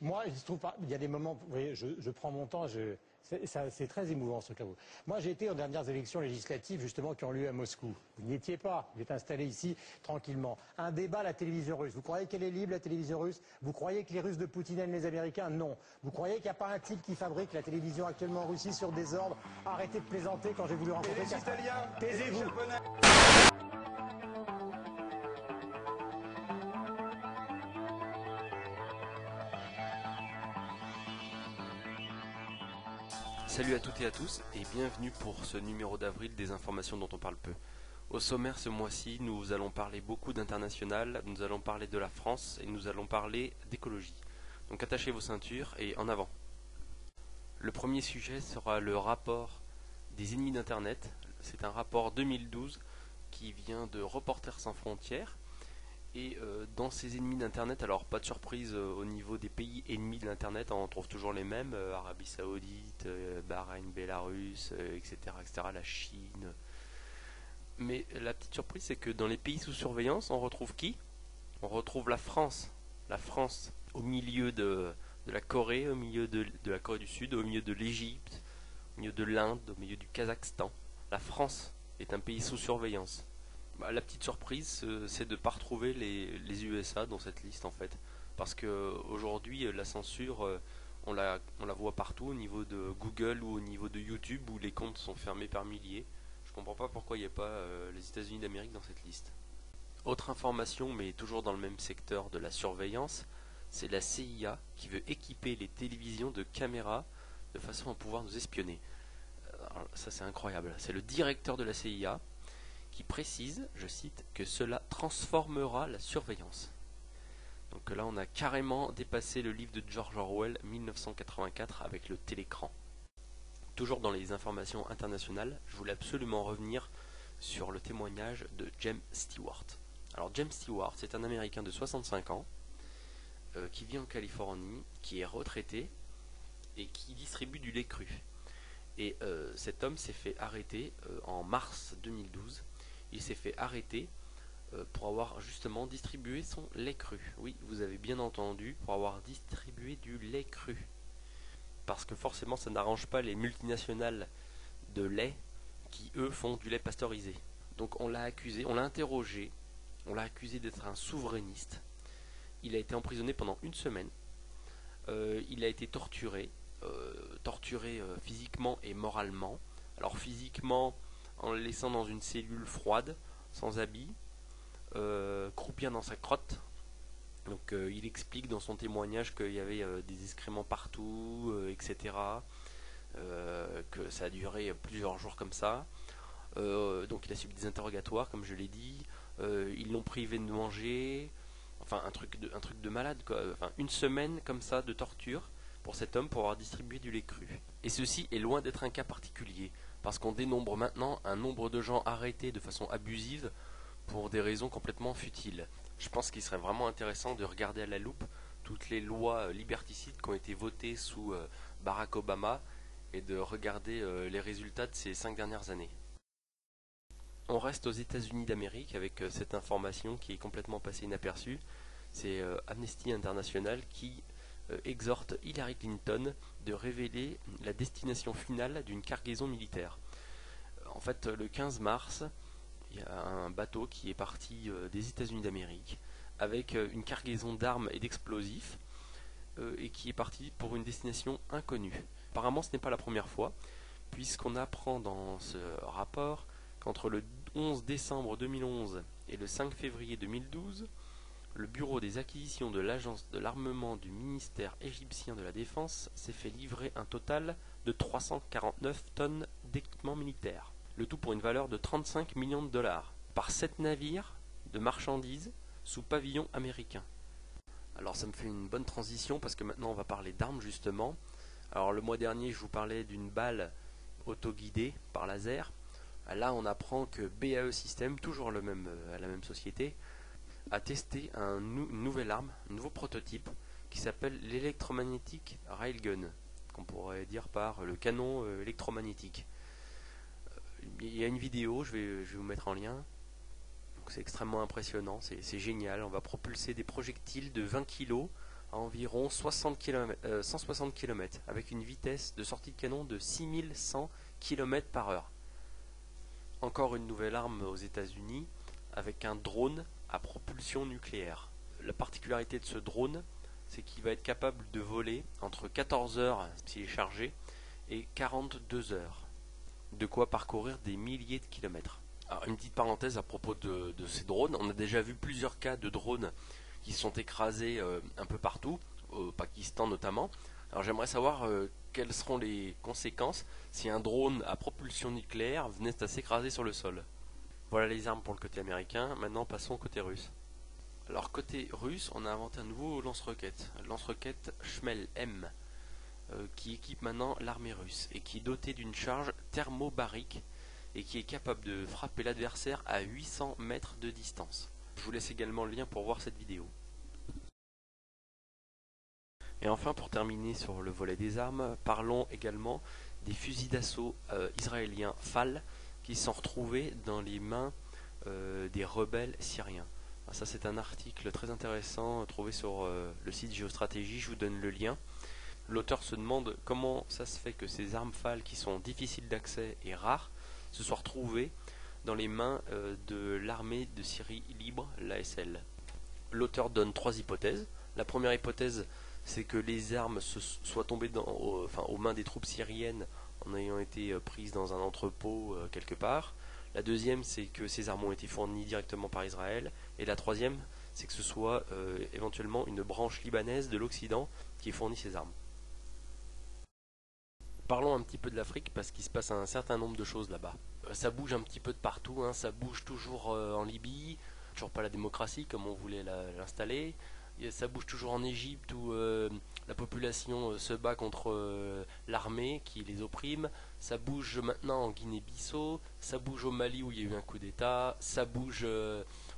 moi, il se trouve pas, il y a des moments, vous voyez, je prends mon temps, c'est très émouvant ce truc-là. Moi, j'ai été aux dernières élections législatives, justement, qui ont lieu à Moscou. Vous n'y étiez pas, vous êtes installé ici, tranquillement. Un débat à la télévision russe. Vous croyez qu'elle est libre, la télévision russe? Vous croyez que les Russes de Poutine aiment les Américains? Non. Vous croyez qu'il n'y a pas un type qui fabrique la télévision actuellement en Russie sur des ordres? Arrêtez de plaisanter quand j'ai voulu rencontrer... Et les Italiens? Taisez-vous. Salut à toutes et à tous et bienvenue pour ce numéro d'avril des informations dont on parle peu. Au sommaire ce mois-ci, nous allons parler beaucoup d'international, nous allons parler de la France et nous allons parler d'écologie. Donc attachez vos ceintures et en avant. Le premier sujet sera le rapport des ennemis d'Internet. C'est un rapport 2012 qui vient de Reporters sans frontières. Et dans ces ennemis d'Internet, alors pas de surprise au niveau des pays ennemis de l'Internet, on trouve toujours les mêmes, Arabie Saoudite, Bahreïn, Bélarus, etc., etc., la Chine. Mais la petite surprise, c'est que dans les pays sous surveillance, on retrouve qui? On retrouve la France. La France au milieu de la Corée, au milieu de la Corée du Sud, au milieu de l'Égypte, au milieu de l'Inde, au milieu du Kazakhstan. La France est un pays sous surveillance. La petite surprise, c'est de ne pas retrouver les USA dans cette liste en fait. Parce qu'aujourd'hui, la censure, on la voit partout au niveau de Google ou au niveau de YouTube où les comptes sont fermés par milliers. Je comprends pas pourquoi il n'y a pas les États-Unis d'Amérique dans cette liste. Autre information, mais toujours dans le même secteur de la surveillance, c'est la CIA qui veut équiper les télévisions de caméras de façon à pouvoir nous espionner. Alors, ça c'est incroyable. C'est le directeur de la CIA qui précise, je cite, que cela transformera la surveillance. Donc là on a carrément dépassé le livre de George Orwell 1984 avec le télécran. Toujours dans les informations internationales, je voulais absolument revenir sur le témoignage de James Stewart. Alors James Stewart, c'est un Américain de 65 ans qui vit en Californie, qui est retraité et qui distribue du lait cru. Et cet homme s'est fait arrêter en mars 2012. Il s'est fait arrêter pour avoir justement distribué son lait cru. Oui, vous avez bien entendu, pour avoir distribué du lait cru. Parce que forcément, ça n'arrange pas les multinationales de lait qui, eux, font du lait pasteurisé. Donc on l'a accusé, on l'a interrogé, on l'a accusé d'être un souverainiste. Il a été emprisonné pendant une semaine. Il a été torturé, physiquement et moralement. Alors physiquement, en le laissant dans une cellule froide, sans habit, croupir dans sa crotte. Donc il explique dans son témoignage qu'il y avait des excréments partout, etc. Que ça a duré plusieurs jours comme ça. Donc il a subi des interrogatoires, comme je l'ai dit. Ils l'ont privé de manger. Enfin un truc de malade quoi. Enfin une semaine comme ça de torture pour cet homme pour avoir distribué du lait cru. Et ceci est loin d'être un cas particulier, parce qu'on dénombre maintenant un nombre de gens arrêtés de façon abusive pour des raisons complètement futiles. Je pense qu'il serait vraiment intéressant de regarder à la loupe toutes les lois liberticides qui ont été votées sous Barack Obama et de regarder les résultats de ces 5 dernières années. On reste aux États-Unis d'Amérique avec cette information qui est complètement passée inaperçue. C'est Amnesty International qui exhorte Hillary Clinton de révéler la destination finale d'une cargaison militaire. En fait, le 15 mars, il y a un bateau qui est parti des États-Unis d'Amérique avec une cargaison d'armes et d'explosifs et qui est parti pour une destination inconnue. Apparemment, ce n'est pas la première fois, puisqu'on apprend dans ce rapport qu'entre le 11 décembre 2011 et le 5 février 2012, le bureau des acquisitions de l'agence de l'armement du ministère égyptien de la Défense s'est fait livrer un total de 349 tonnes d'équipements militaires. Le tout pour une valeur de 35 millions de dollars, par 7 navires de marchandises sous pavillon américain. Alors ça me fait une bonne transition parce que maintenant on va parler d'armes justement. Alors le mois dernier je vous parlais d'une balle autoguidée par laser. Là on apprend que BAE Systems, toujours la même société, a testé une nouvelle arme, un nouveau prototype qui s'appelle l'électromagnétique railgun, qu'on pourrait dire par le canon électromagnétique. Il y a une vidéo, je vais vous mettre en lien. C'est extrêmement impressionnant, c'est génial. On va propulser des projectiles de 20 kg à environ 160 km, avec une vitesse de sortie de canon de 6100 km par heure. Encore une nouvelle arme aux États-Unis, avec un drone à propulsion nucléaire. La particularité de ce drone, c'est qu'il va être capable de voler entre 14 heures s'il est chargé et 42 heures. De quoi parcourir des milliers de kilomètres. Alors, une petite parenthèse à propos de ces drones, on a déjà vu plusieurs cas de drones qui se sont écrasés un peu partout, au Pakistan notamment. Alors j'aimerais savoir quelles seront les conséquences si un drone à propulsion nucléaire venait à s'écraser sur le sol. Voilà les armes pour le côté américain, maintenant passons au côté russe. Alors côté russe, on a inventé un nouveau lance-roquette, le lance-roquette Shmel M, qui équipe maintenant l'armée russe et qui est doté d'une charge thermobarique et qui est capable de frapper l'adversaire à 800 mètres de distance. Je vous laisse également le lien pour voir cette vidéo. Et enfin, pour terminer sur le volet des armes, parlons également des fusils d'assaut israéliens FAL qui sont retrouvés dans les mains des rebelles syriens. Alors ça, c'est un article très intéressant trouvé sur le site Géostratégie, je vous donne le lien. L'auteur se demande comment ça se fait que ces armes FAL qui sont difficiles d'accès et rares se soient retrouvées dans les mains de l'armée de Syrie libre, l'ASL. L'auteur donne trois hypothèses. La première hypothèse, c'est que les armes soient tombées aux mains des troupes syriennes en ayant été prises dans un entrepôt quelque part. La deuxième, c'est que ces armes ont été fournies directement par Israël. Et la troisième, c'est que ce soit éventuellement une branche libanaise de l'Occident qui fournit ces armes. Parlons un petit peu de l'Afrique parce qu'il se passe un certain nombre de choses là-bas. Ça bouge un petit peu de partout, hein. Ça bouge toujours en Libye, toujours pas la démocratie comme on voulait l'installer. Ça bouge toujours en Égypte où la population se bat contre l'armée qui les opprime. Ça bouge maintenant en Guinée-Bissau, ça bouge au Mali où il y a eu un coup d'État, ça bouge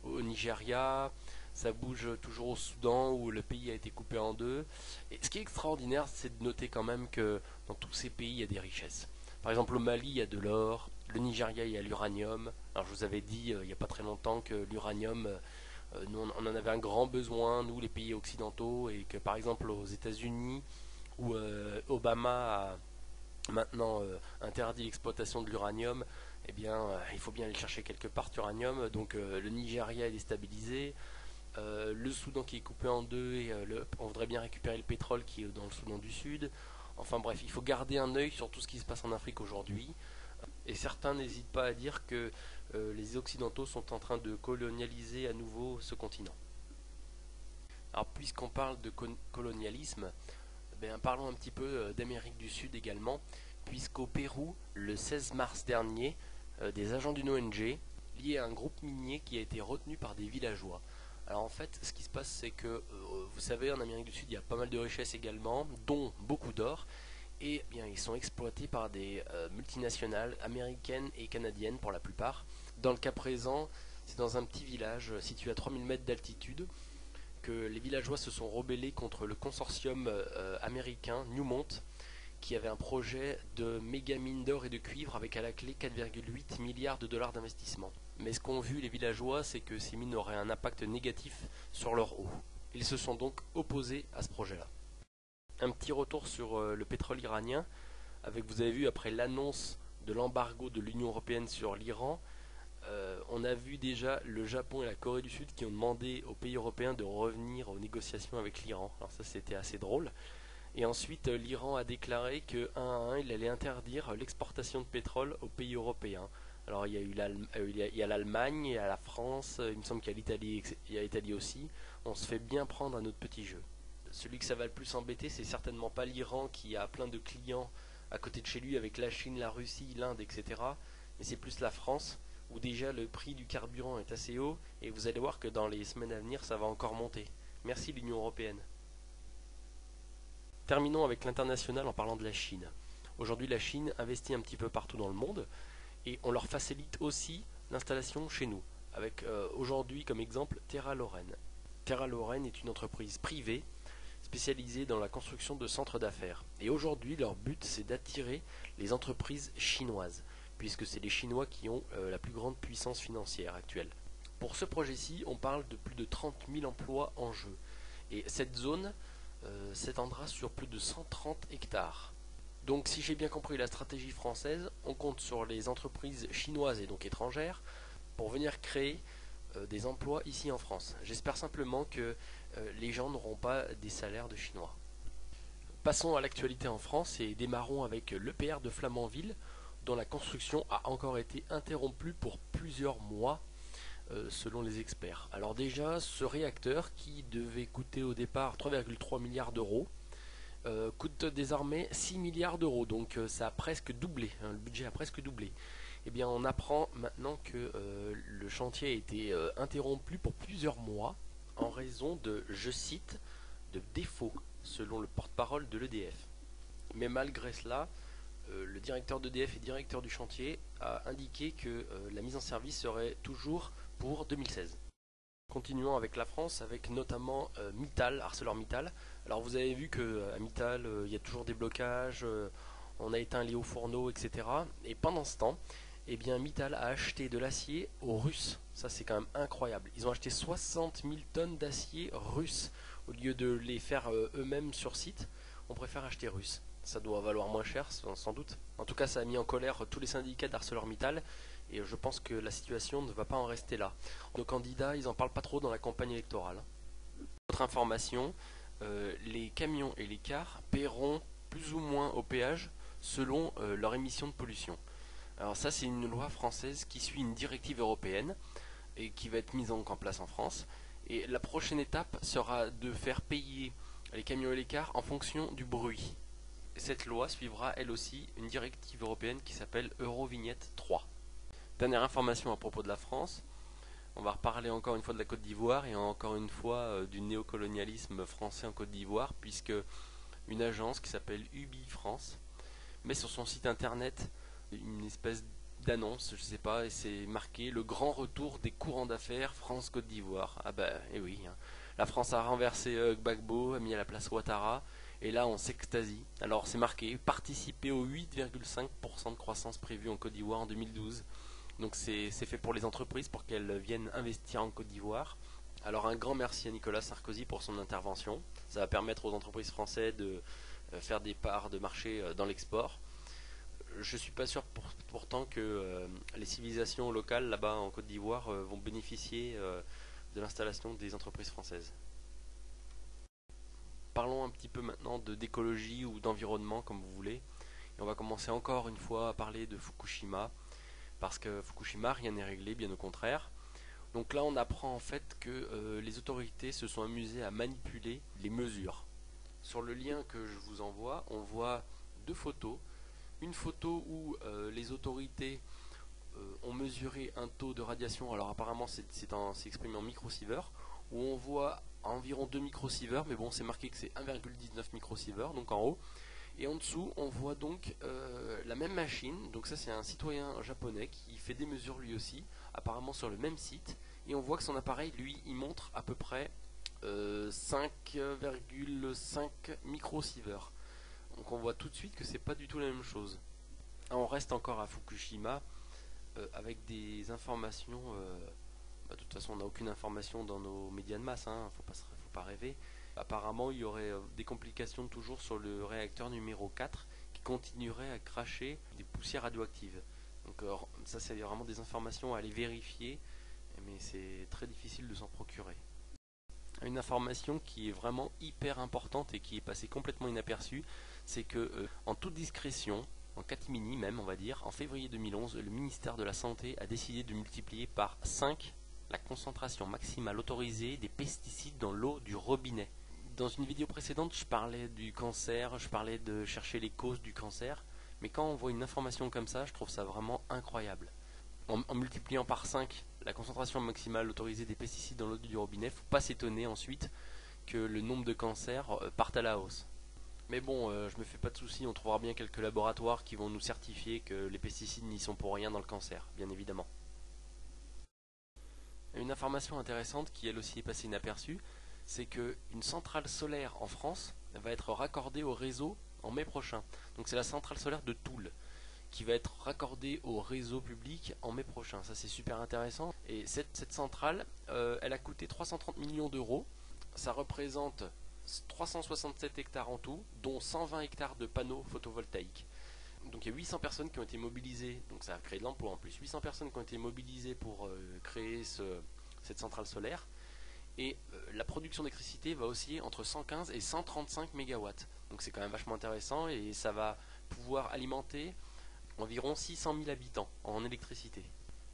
au Nigeria, ça bouge toujours au Soudan où le pays a été coupé en deux. Et ce qui est extraordinaire, c'est de noter quand même que dans tous ces pays, il y a des richesses. Par exemple, au Mali, il y a de l'or, le Nigeria, il y a l'uranium. Alors je vous avais dit il n'y a pas très longtemps que l'uranium, nous on en avait un grand besoin, nous les pays occidentaux, et que par exemple aux États-Unis, où Obama a maintenant interdit l'exploitation de l'uranium, eh bien il faut bien aller chercher quelque part cet uranium. Donc le Nigeria est déstabilisé. Le Soudan qui est coupé en deux et on voudrait bien récupérer le pétrole qui est dans le Soudan du Sud. Enfin bref, il faut garder un œil sur tout ce qui se passe en Afrique aujourd'hui. Et certains n'hésitent pas à dire que les Occidentaux sont en train de colonialiser à nouveau ce continent. Alors puisqu'on parle de colonialisme, parlons un petit peu d'Amérique du Sud également, puisqu'au Pérou, le 16 mars dernier, des agents d'une ONG liés à un groupe minier qui a été retenu par des villageois. Alors en fait, ce qui se passe, c'est que, vous savez, en Amérique du Sud, il y a pas mal de richesses également, dont beaucoup d'or, et bien ils sont exploités par des multinationales américaines et canadiennes pour la plupart. Dans le cas présent, c'est dans un petit village situé à 3000 mètres d'altitude que les villageois se sont rebellés contre le consortium américain Newmont, qui avait un projet de méga mine d'or et de cuivre avec à la clé 4,8 milliards de dollars d'investissement. Mais ce qu'ont vu les villageois, c'est que ces mines auraient un impact négatif sur leur eau. Ils se sont donc opposés à ce projet-là. Un petit retour sur le pétrole iranien, avec, vous avez vu, après l'annonce de l'embargo de l'Union européenne sur l'Iran, on a vu déjà le Japon et la Corée du Sud qui ont demandé aux pays européens de revenir aux négociations avec l'Iran. Alors ça, c'était assez drôle. Et ensuite, l'Iran a déclaré que 1 à 1, il allait interdire l'exportation de pétrole aux pays européens. Alors il y a l'Allemagne, il y a la France, il me semble qu'il y a l'Italie aussi. On se fait bien prendre à notre petit jeu. Celui que ça va le plus embêter, c'est certainement pas l'Iran qui a plein de clients à côté de chez lui avec la Chine, la Russie, l'Inde, etc. Mais c'est plus la France, où déjà le prix du carburant est assez haut, et vous allez voir que dans les semaines à venir, ça va encore monter. Merci l'Union européenne. Terminons avec l'international en parlant de la Chine. Aujourd'hui, la Chine investit un petit peu partout dans le monde, et on leur facilite aussi l'installation chez nous, avec aujourd'hui comme exemple Terra Lorraine. Terra Lorraine est une entreprise privée spécialisée dans la construction de centres d'affaires. Et aujourd'hui, leur but, c'est d'attirer les entreprises chinoises, puisque c'est les Chinois qui ont la plus grande puissance financière actuelle. Pour ce projet-ci, on parle de plus de 30 000 emplois en jeu. Et cette zone s'étendra sur plus de 130 hectares. Donc si j'ai bien compris la stratégie française, on compte sur les entreprises chinoises et donc étrangères pour venir créer des emplois ici en France. J'espère simplement que les gens n'auront pas des salaires de Chinois. Passons à l'actualité en France et démarrons avec l'EPR de Flamanville, dont la construction a encore été interrompue pour plusieurs mois selon les experts. Alors déjà, ce réacteur qui devait coûter au départ 3,3 milliards d'euros coûte désormais 6 milliards d'euros, donc ça a presque doublé, hein, le budget a presque doublé. Eh bien, on apprend maintenant que le chantier a été interrompu pour plusieurs mois en raison de, je cite, de défauts, selon le porte-parole de l'EDF. Mais malgré cela, le directeur d'EDF et directeur du chantier a indiqué que la mise en service serait toujours pour 2016. Continuons avec la France, avec notamment Mittal, ArcelorMittal. Alors vous avez vu qu'à Mittal, il y a toujours des blocages, on a éteint les hauts fourneaux, etc. Et pendant ce temps, eh bien, Mittal a acheté de l'acier aux Russes. Ça c'est quand même incroyable. Ils ont acheté 60 000 tonnes d'acier russe. Au lieu de les faire eux-mêmes sur site, on préfère acheter russe. Ça doit valoir moins cher, sans doute. En tout cas, ça a mis en colère tous les syndicats d'ArcelorMittal. Et je pense que la situation ne va pas en rester là. Nos candidats, ils n'en parlent pas trop dans la campagne électorale. Autre information, les camions et les cars paieront plus ou moins au péage selon leur émission de pollution. Alors ça, c'est une loi française qui suit une directive européenne et qui va être mise en place en France. Et la prochaine étape sera de faire payer les camions et les cars en fonction du bruit. Et cette loi suivra elle aussi une directive européenne qui s'appelle Eurovignette 3. Dernière information à propos de la France, on va reparler encore une fois de la Côte d'Ivoire et encore une fois du néocolonialisme français en Côte d'Ivoire, puisque une agence qui s'appelle Ubi France met sur son site internet une espèce d'annonce, je sais pas, et c'est marqué le grand retour des courants d'affaires France-Côte d'Ivoire. Ah bah, et oui, hein. La France a renversé Gbagbo, a mis à la place Ouattara, et là on s'extasie. Alors c'est marqué participer aux 8,5% de croissance prévue en Côte d'Ivoire en 2012. Donc c'est fait pour les entreprises, pour qu'elles viennent investir en Côte d'Ivoire. Alors un grand merci à Nicolas Sarkozy pour son intervention. Ça va permettre aux entreprises françaises de faire des parts de marché dans l'export. Je ne suis pas sûr pourtant que les civilisations locales là-bas en Côte d'Ivoire vont bénéficier de l'installation des entreprises françaises. Parlons un petit peu maintenant d'écologie ou d'environnement comme vous voulez. Et on va commencer encore une fois à parler de Fukushima. Parce que Fukushima, rien n'est réglé, bien au contraire. Donc là, on apprend en fait que les autorités se sont amusées à manipuler les mesures. Sur le lien que je vous envoie, on voit deux photos. Une photo où les autorités ont mesuré un taux de radiation, alors apparemment c'est exprimé en microsievert, où on voit environ 2 microsieverts, mais bon c'est marqué que c'est 1,19 microsieverts, donc en haut. Et en dessous, on voit donc la même machine. Donc ça, c'est un citoyen japonais qui fait des mesures lui aussi, apparemment sur le même site. Et on voit que son appareil, lui, il montre à peu près 5,5 microsieverts. Donc on voit tout de suite que c'est pas du tout la même chose. On reste encore à Fukushima avec des informations. De toute façon, on n'a aucune information dans nos médias de masse. Faut pas rêver. Apparemment, il y aurait des complications toujours sur le réacteur numéro 4 qui continuerait à cracher des poussières radioactives. Donc ça, c'est vraiment des informations à aller vérifier, mais c'est très difficile de s'en procurer. Une information qui est vraiment hyper importante et qui est passée complètement inaperçue, c'est que en toute discrétion, en catimini même on va dire, en février 2011, le ministère de la Santé a décidé de multiplier par 5 la concentration maximale autorisée des pesticides dans l'eau du robinet. Dans une vidéo précédente, je parlais du cancer, je parlais de chercher les causes du cancer, mais quand on voit une information comme ça, je trouve ça vraiment incroyable. En multipliant par 5 la concentration maximale autorisée des pesticides dans l'eau du robinet, il ne faut pas s'étonner ensuite que le nombre de cancers parte à la hausse. Mais bon, je me fais pas de soucis, on trouvera bien quelques laboratoires qui vont nous certifier que les pesticides n'y sont pour rien dans le cancer, bien évidemment. Une information intéressante qui elle aussi est passée inaperçue, c'est qu'une centrale solaire en France va être raccordée au réseau en mai prochain. Donc c'est la centrale solaire de Toul qui va être raccordée au réseau public en mai prochain. Ça c'est super intéressant. Et cette centrale, elle a coûté 330 millions d'euros. Ça représente 367 hectares en tout, dont 120 hectares de panneaux photovoltaïques. Donc il y a 800 personnes qui ont été mobilisées, donc ça a créé de l'emploi en plus, 800 personnes qui ont été mobilisées pour créer cette centrale solaire. Et la production d'électricité va osciller entre 115 et 135 MW. Donc c'est quand même vachement intéressant et ça va pouvoir alimenter environ 600 000 habitants en électricité.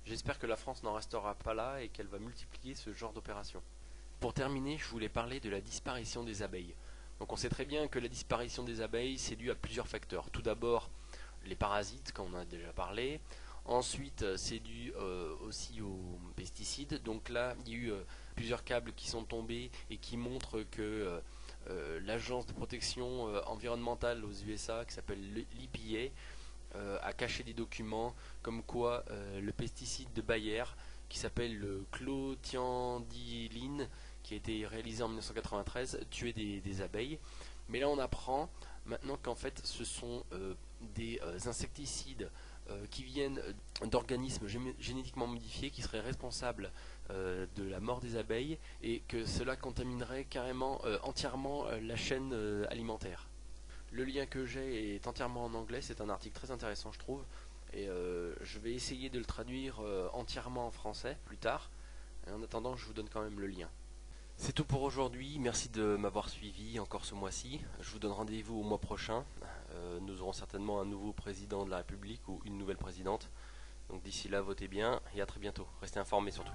J'espère que la France n'en restera pas là et qu'elle va multiplier ce genre d'opérations. Pour terminer, je voulais parler de la disparition des abeilles. Donc on sait très bien que la disparition des abeilles, c'est dû à plusieurs facteurs. Tout d'abord, les parasites, comme on a déjà parlé. Ensuite, c'est dû aussi aux pesticides. Donc là, il y a eu plusieurs câbles qui sont tombés et qui montrent que l'agence de protection environnementale aux USA, qui s'appelle l'EPA, a caché des documents comme quoi le pesticide de Bayer, qui s'appelle le clothiandiline, qui a été réalisé en 1993, tuait des abeilles. Mais là, on apprend maintenant qu'en fait, ce sont des insecticides qui viennent d'organismes génétiquement modifiés qui seraient responsables de la mort des abeilles et que cela contaminerait carrément entièrement la chaîne alimentaire. Le lien que j'ai est entièrement en anglais, c'est un article très intéressant je trouve et je vais essayer de le traduire entièrement en français plus tard. Et en attendant, je vous donne quand même le lien. C'est tout pour aujourd'hui, merci de m'avoir suivi encore ce mois-ci. Je vous donne rendez-vous au mois prochain. Nous aurons certainement un nouveau président de la République ou une nouvelle présidente. Donc d'ici là, votez bien et à très bientôt. Restez informés surtout.